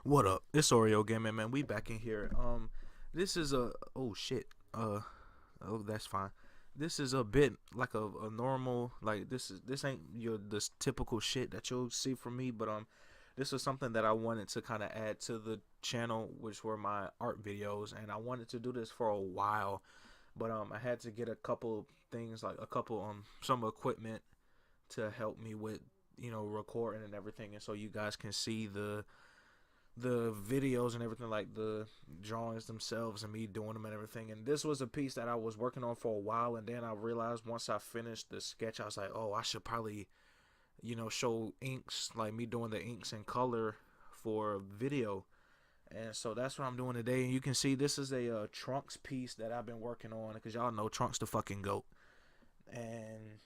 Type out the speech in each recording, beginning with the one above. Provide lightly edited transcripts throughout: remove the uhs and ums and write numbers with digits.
What up? It's Oreo Gaming, man. We back in here. This is a oh shit. Oh, that's fine. This is a bit like a normal, like this ain't your this typical shit that you'll see from me, but this is something that I wanted to kind of add to the channel, which were my art videos, and I wanted to do this for a while, but I had to get a couple things, like a couple some equipment to help me with recording and everything, and so you guys can see the videos and everything, like the drawings themselves and me doing them and everything. And this was a piece that I was working on for a while, and then I realized once I finished the sketch, I was like, oh, I should probably show inks, like me doing the inks in color for video. And so that's what I'm doing today. And you can see this is a Trunks piece that I've been working on, because y'all know Trunks the fucking goat. And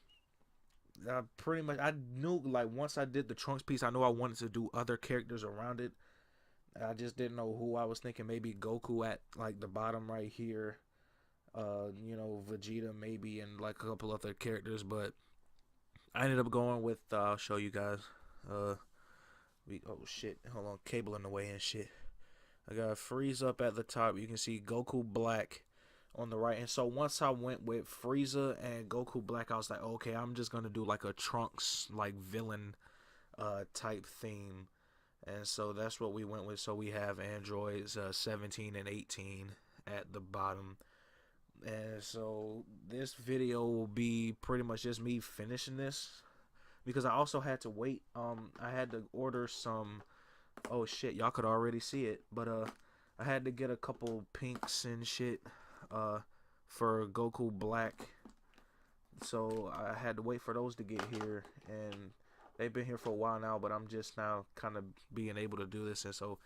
I knew, like, once I did the Trunks piece, I knew I wanted to do other characters around it. I just didn't know who. I was thinking maybe Goku at like the bottom right here. Vegeta maybe, and like a couple other characters, but I ended up going with I'll show you guys. Oh shit, hold on, cable in the way and shit. I got Frieza up at the top. You can see Goku Black on the right. And so once I went with Frieza and Goku Black, I was like, okay, I'm just gonna do like a Trunks like villain type theme. And so that's what we went with. So we have androids 17 and 18 at the bottom. And so this video will be pretty much just me finishing this, because I also had to wait. I had to order some, oh shit, y'all could already see it, but I had to get a couple pinks and shit for Goku Black. So I had to wait for those to get here, and they've been here for a while now, but I'm just now kind of being able to do this. And so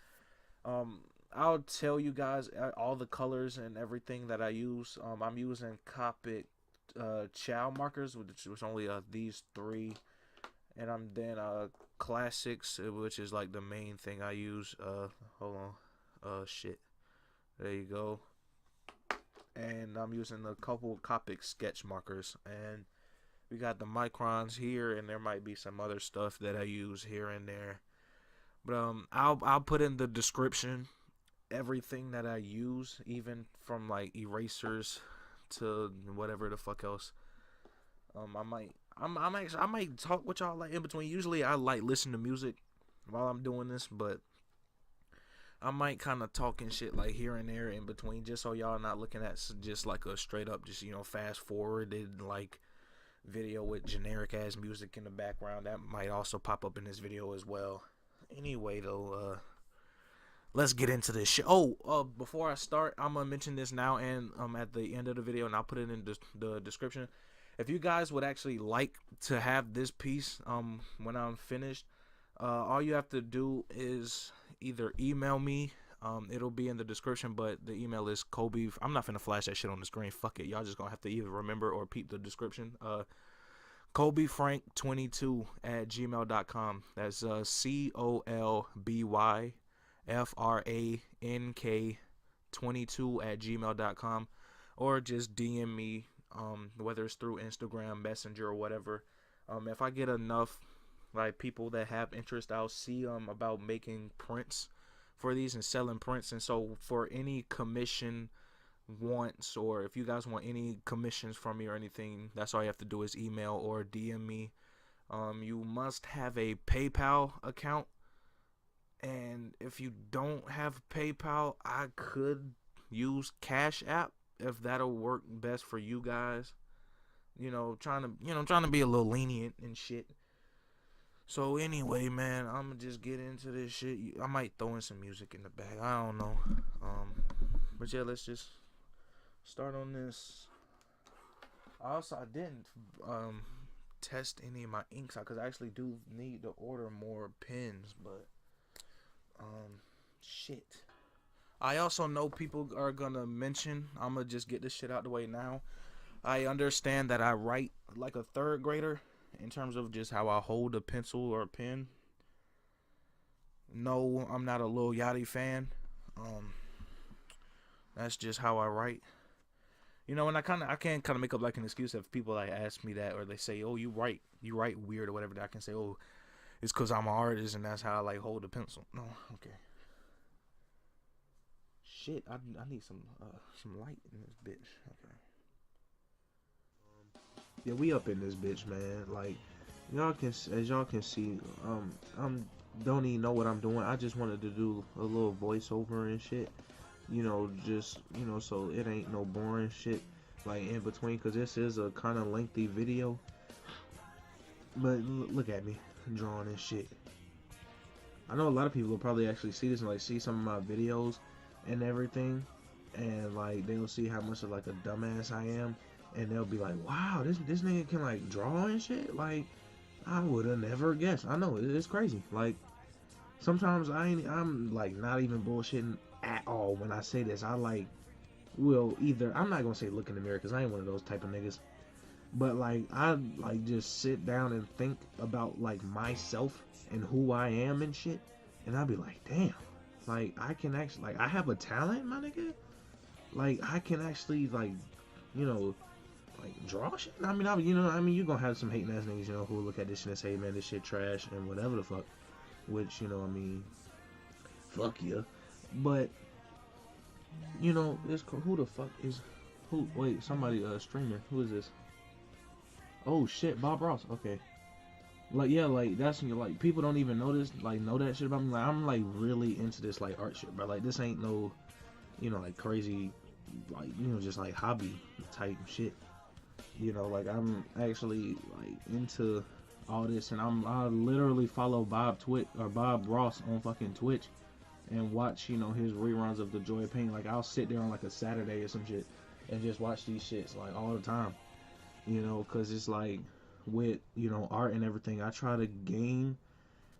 I'll tell you guys all the colors and everything that I use. I'm using Copic Chow markers, which was only these three, and I'm then classics, which is like the main thing I use. Hold on, shit, there you go. And I'm using a couple Copic sketch markers, and we got the microns here, and there might be some other stuff that I use here and there. But I'll put in the description everything that I use, even from like erasers to whatever the fuck else. I might talk with y'all like in between. Usually I like listen to music while I'm doing this, but I might kind of talk and shit like here and there in between, just so y'all not looking at just like a straight up just fast forwarded like video with generic ass music in the background. That might also pop up in this video as well. Anyway though, let's get into this shit. Before I start, I'm gonna mention this now and at the end of the video, and I'll put it in the description. If you guys would actually like to have this piece when I'm finished, all you have to do is either email me. It'll be in the description, but the email is Kobe. I'm not finna flash that shit on the screen. Fuck it. Y'all just gonna have to either remember or peep the description. KobeFrank22 at gmail.com. That's COLBYFRANK 22 at gmail.com, or just DM me, whether it's through Instagram, Messenger, or whatever. If I get enough like people that have interest, I'll see about making prints for these and selling prints. And so for any commission wants, or if you guys want any commissions from me or anything, that's all you have to do is email or DM me. You must have a PayPal account, and if you don't have PayPal, I could use Cash App if that'll work best for you guys. Trying to be a little lenient and shit. So anyway, man, I'm gonna just get into this shit. I might throw in some music in the back. I don't know. But yeah, let's just start on this. I didn't test any of my inks because I actually do need to order more pens, but shit. I also know people are gonna mention. I'm gonna just get this shit out the way now. I understand that I write like a third grader in terms of just how I hold a pencil or a pen. No, I'm not a Lil Yachty fan. That's just how I write. And I can't kind of make up like an excuse if people like ask me that, or they say, "Oh, you write weird" or whatever. That I can say, "Oh, it's because I'm an artist and that's how I like hold a pencil." No, okay. shit. I need some light in this bitch. Okay. Yeah, we up in this bitch, man. Like y'all can, as y'all can see, I'm don't even know what I'm doing. I just wanted to do a little voiceover and shit. You know, just so it ain't no boring shit like in between, because this is a kind of lengthy video. But look at me drawing and shit. I know a lot of people will probably actually see this and like see some of my videos and everything, and like they'll see how much of like a dumbass I am, and they'll be like, wow, this nigga can like draw and shit. Like I would have never guessed. I know it's crazy. Like sometimes I'm like not even bullshitting at all when I say this. I like will either, I'm not gonna say look in the mirror because I ain't one of those type of niggas, but like I like just sit down and think about like myself and who I am and shit, and I'll be like, damn, like I can actually, like I have a talent, my nigga. Like I can actually like, you know, like draw shit. I mean, you're gonna have some hating ass niggas, who look at this shit and say, man, this shit trash and whatever the fuck. Which, fuck you. But, it's cool. Who the fuck is, who, wait, somebody streaming. Who is this? Oh shit, Bob Ross. Okay. Like, yeah, like, that's, like, people don't even know this, like, know that shit about me. Like, I'm, like, really into this, like, art shit, bro. Like, this ain't no, like, crazy, like, just, like, hobby type shit. Like, I'm actually, like, into all this, and I literally follow Bob Ross on fucking Twitch and watch, his reruns of The Joy of Pain. Like, I'll sit there on, like, a Saturday or some shit and just watch these shits, like, all the time. Because it's, like, with art and everything, I try to gain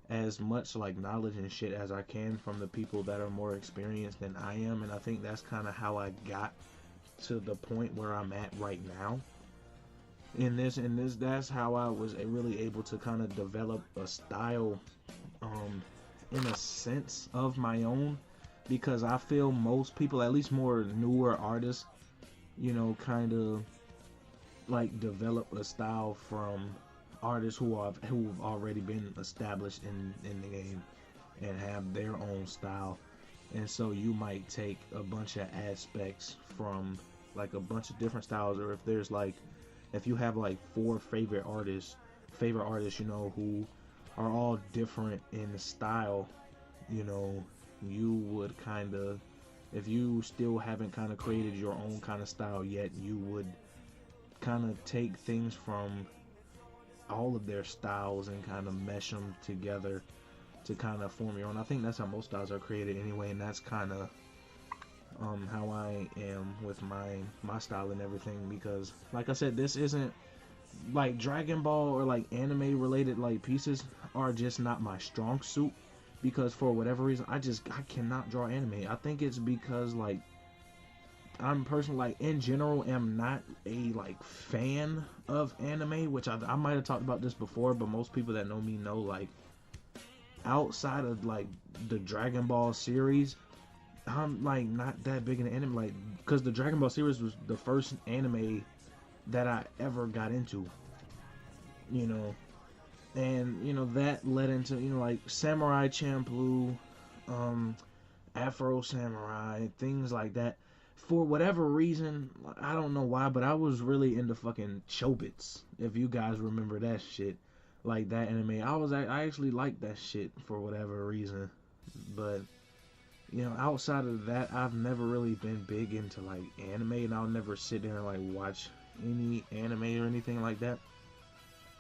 as much like knowledge and shit as I can from the people that are more experienced than I am, and I think that's kind of how I got to the point where I'm at right now. That's how I was really able to kind of develop a style, in a sense of my own, because I feel most people, at least more newer artists, kind of like develop a style from artists who've already been established in the game and have their own style. And so you might take a bunch of aspects from like a bunch of different styles, or if you have like four favorite artists, who are all different in style, you would kind of, if you still haven't kind of created your own kind of style yet, you would kind of take things from all of their styles and kind of mesh them together to kind of form your own. I think that's how most styles are created anyway, and that's kind of how I am with my style and everything, because like I said, this isn't like Dragon Ball or like anime related like pieces are just not my strong suit, because for whatever reason I cannot draw anime. I think it's because like I'm personally, like, in general, am not a like fan of anime, which I might have talked about this before, but most people that know me know, like, outside of like the Dragon Ball series, I'm like not that big in anime, like, because the Dragon Ball series was the first anime that I ever got into, and that led into like Samurai Champloo, Afro Samurai, things like that. For whatever reason, I don't know why, but I was really into fucking Chobits, if you guys remember that shit, like that anime. I actually liked that shit for whatever reason, but outside of that, I've never really been big into like anime, and I'll never sit there and like watch any anime or anything like that.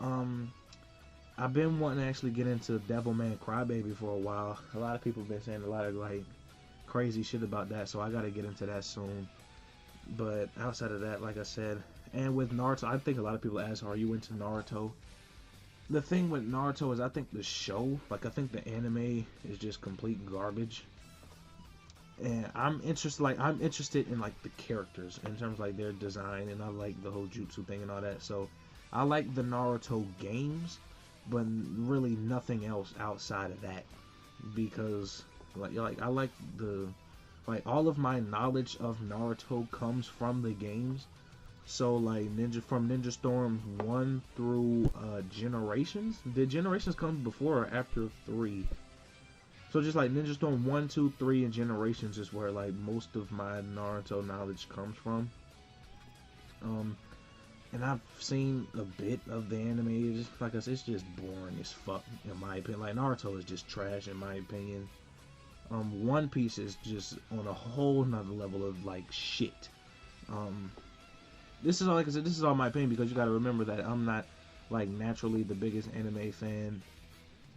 I've been wanting to actually get into Devilman Crybaby for a while. A lot of people have been saying a lot of like crazy shit about that, so I gotta get into that soon. But outside of that, like I said, and with Naruto, I think a lot of people ask, are you into Naruto? The thing with Naruto is I think the show, like I think the anime is just complete garbage. And I'm interested in like the characters in terms of like their design, and I like the whole jutsu thing and all that. So I like the Naruto games, but really nothing else outside of that, because like I like all of my knowledge of Naruto comes from the games. So like Ninja Storm 1 through Generations. Did Generations come before or after 3? So just like Ninja Storm 1, 2, 3, and Generations is where like most of my Naruto knowledge comes from. Um, and I've seen a bit of the anime. It's just, like I said, it's just boring as fuck in my opinion. Like Naruto is just trash in my opinion. One Piece is just on a whole nother level of like shit. Um, this is all, like I said, this is all my opinion because you got to remember that I'm not like naturally the biggest anime fan,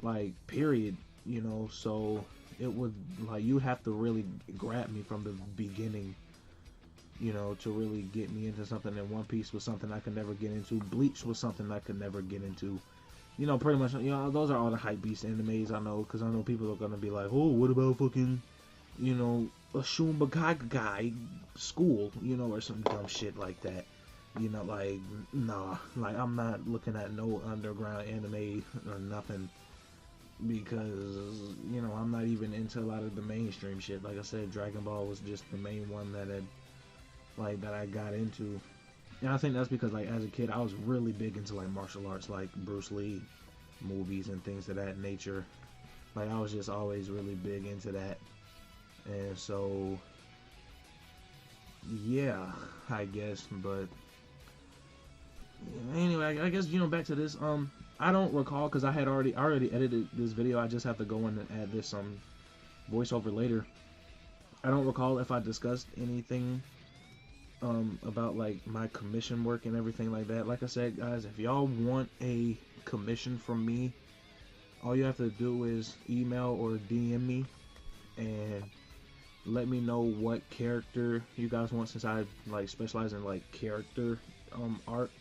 like period. You know, so it would like you have to really grab me from the beginning, you know, to really get me into something. And One Piece was something I could never get into. Bleach was something I could never get into. You know, pretty much, you know, those are all the hype beast animes I know, because I know people are gonna be like, oh, what about fucking, you know, a Shumbagagai school, you know, or some dumb shit like that. You know, like, nah, like, I'm not looking at no underground anime or nothing, because, you know, I'm not even into a lot of the mainstream shit. Like I said, Dragon Ball was just the main one that had, like, that I got into. And I think that's because, like, as a kid, I was really big into, like, martial arts, like Bruce Lee movies and things of that nature. Like, I was just always really big into that. And so, yeah, I guess. But, anyway, I guess, you know, back to this. I don't recall, because I already edited this video. I just have to go in and add this, voiceover later. I don't recall if I discussed anything about like my commission work and everything like that. Like I said, guys, if y'all want a commission from me, all you have to do is email or DM me and let me know what character you guys want, since I like specialize in like character art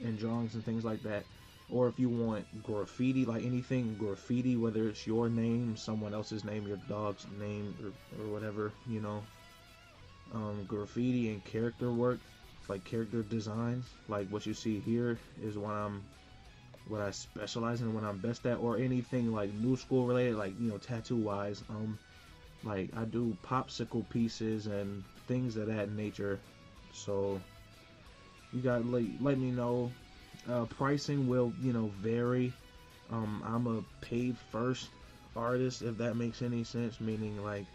and drawings and things like that. Or if you want graffiti, like anything graffiti, whether it's your name, someone else's name, your dog's name, or whatever, you know, graffiti and character work, like character designs, like what you see here is what I specialize in, what I'm best at. Or anything like new school related, like, you know, tattoo wise, like I do popsicle pieces and things of that nature. So you got let me know. Pricing will, you know, vary. I'm a paid first artist, if that makes any sense, meaning like,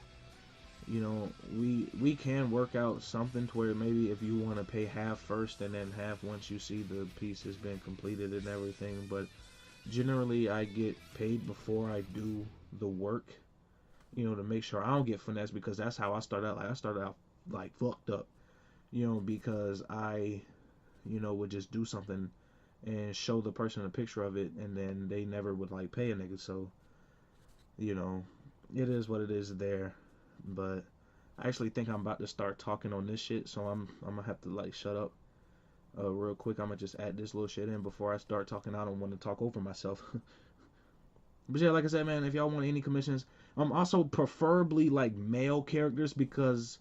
you know, we can work out something to where maybe if you want to pay half first and then half once you see the piece has been completed and everything. But generally I get paid before I do the work, you know, to make sure I don't get finessed, because that's how I started out. Like I started out like fucked up, you know, because I, you know, would just do something and show the person a picture of it and then they never would like pay a nigga. So, you know, it is what it is there. But I actually think I'm about to start talking on this shit, so I'm gonna have to like shut up real quick. I'm gonna just add this little shit in before I start talking. I don't want to talk over myself. But yeah, like I said, man, if y'all want any commissions, also preferably like male characters, because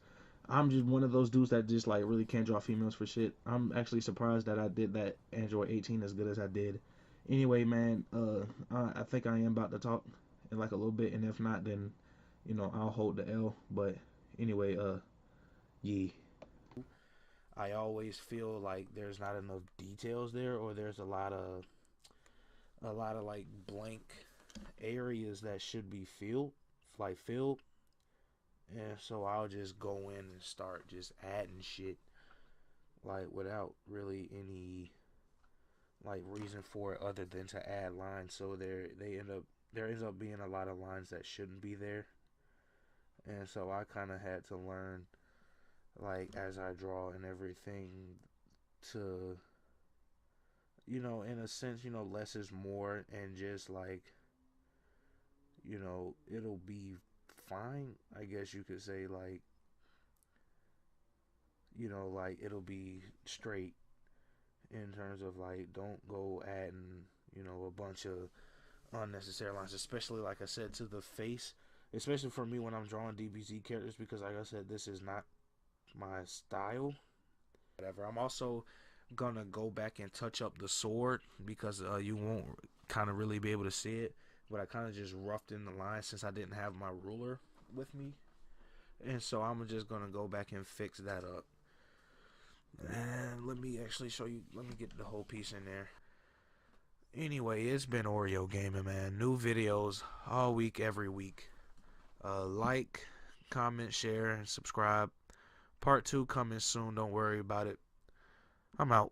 I'm just one of those dudes that just like really can't draw females for shit. I'm actually surprised that I did that Android 18 as good as I did. Anyway, man, I think I am about to talk in like a little bit, and if not, then, you know, I'll hold the L. But anyway, yeah. I always feel like there's not enough details there, or there's a lot of like blank areas that should be filled. And so I'll just go in and start just adding shit, like without really any like reason for it other than to add lines. So there ends up being a lot of lines that shouldn't be there. And so I kind of had to learn, like as I draw and everything, to, you know, in a sense, you know, less is more, and just like, you know, it'll be fine, I guess you could say. Like, you know, like it'll be straight in terms of like, don't go adding, you know, a bunch of unnecessary lines, especially like I said, to the face, especially for me when I'm drawing DBZ characters, because like I said, this is not my style. Whatever. I'm also gonna go back and touch up the sword, because you won't kind of really be able to see it, but I kind of just roughed in the line since I didn't have my ruler with me. And so I'm just gonna go back and fix that up. And let me actually show you. Let me get the whole piece in there. Anyway, it's been Oreo Gaming, man. New videos all week, every week. Like, comment, share, and subscribe. Part 2 coming soon. Don't worry about it. I'm out.